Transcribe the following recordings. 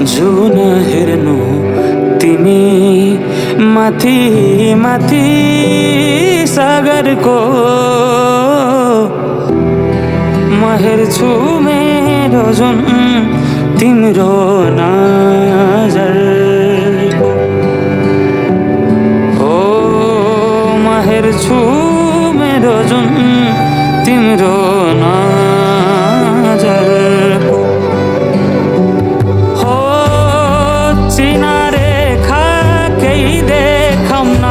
जुन हेर्नु तिमी माथि माथि सागरको म हेर्छु मेरो जुन तिम्रो नजर ओ म हेर्छु मेरो जुन तिम्रो नजर हो चिना रेखा केही देखौँ न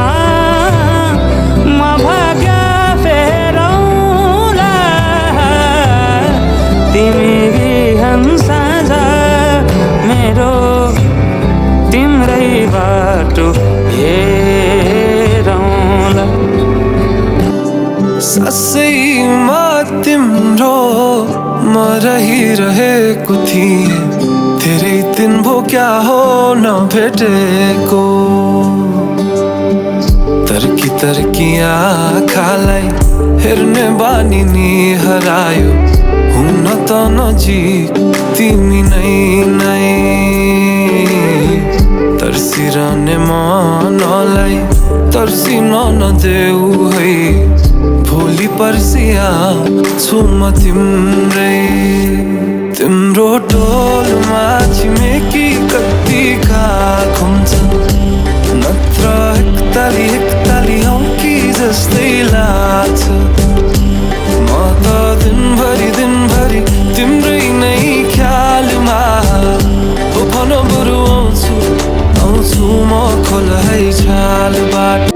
म भाग्य फेरौँला तिमी बिहान साँझ मेरो तिम्रै बाटो हेरौँला सासैमा तिम्रो म रहिरहेको थिएँ धेरै दिन भो क्या हो नभेटेको तर्की तर्की आँखालाई हेर्ने बानी नि हरायो हुन त नजिक तिमी नै तर्सिरहने मनलाई तर्सिन नदेऊ है भोलि पर्सिया छु म तिम्रै तिम्रो टोलमा छिमेकी कति खान्छ नत्र एकताली हौ कि जस्तै लाग्छ म त दिनभरि तिम्रै नै ख्यालमा हो भन बरु आउँछु म खोला है छालबाट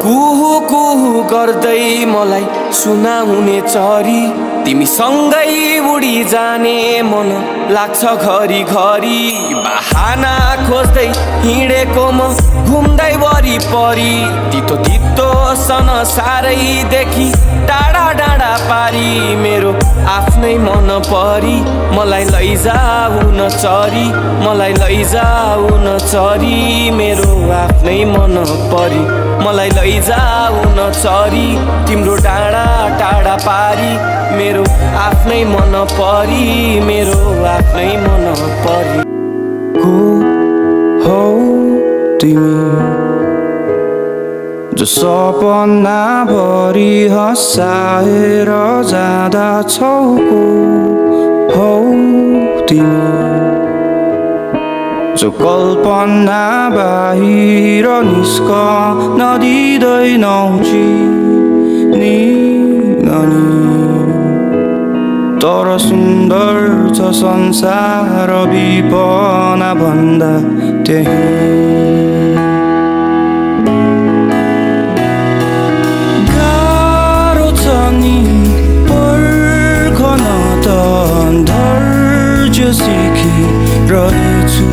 कुहु कुहु गर्दै मलाई सुनाउने चरी तिमी सँगै उडी जाने मन लाग्छ घरी घरी बहाना खोज्दै हिँडेको म घुम्दै वरिपरि तितो तितो सन सारैदेखि टाढा डाँडा पारी मेरो आफ्नै मन परी मलाई लैजाऊ न चरी मलाई लैजाऊ न चरी मेरो आफ्नै मन परी मलाई लैजाऊ न चरी तिम्रो डाँडा टाढा पारी मेरो आफ्नै मन परी मेरो आफ्नै मन परी को हौ तिमी जो सपना भरि हँसाएर जाँदछौ को हौ तिमी जो कल्पना बाहिर निस्कन दिँदैनौ चिनी तर सुन्दर छ संसार विपना भन्दा त्यही गाह्रो छ नि पर्खन त धैर्य सिकिरहेछु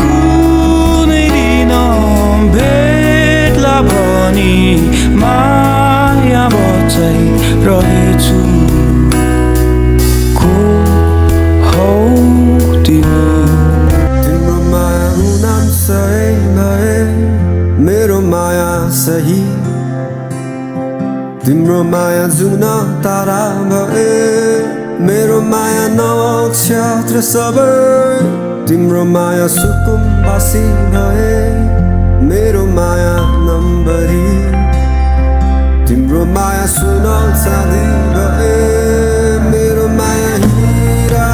कुनै दिन भेट्ला भनी माया बचाइरहेछु मेरो माया सही तिम्रो माया जुन तारा भए मेरो माया नक्षत्र सबै तिम्रो माया सुकुम्बासी भए मेरो माया नम्बरी तिम्रो माया सुनल चाँदी भए मेरो माया हिरा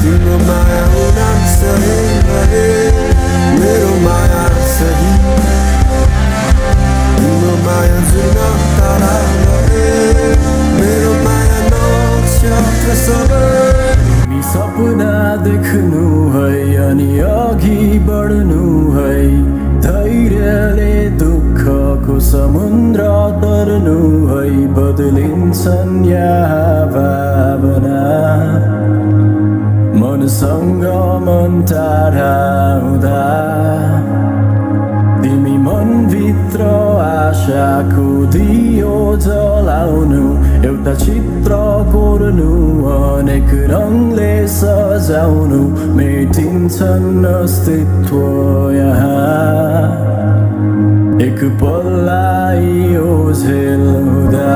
तिम्रो माया उडान सही भए मेरो माया सही तिम्रो माया जुन तारा भए मेरो माया नक्षत्र सबै तिमी सपना देख्नु है अनि अघि बढ्नु है धैर्यले दुःखको समुद्र तर्नु है बदलिन्छन् यहाँ भावना मनसँग मन टाढा हुँदा तिमी मनभित्र आशाको दियो जलाउनु एउटा चित्र कोर्नु अनेक रङले सजाउनु मेटिन्छन् अस्तित्व यहाँ एक पल्लाई ओझेल हुँदा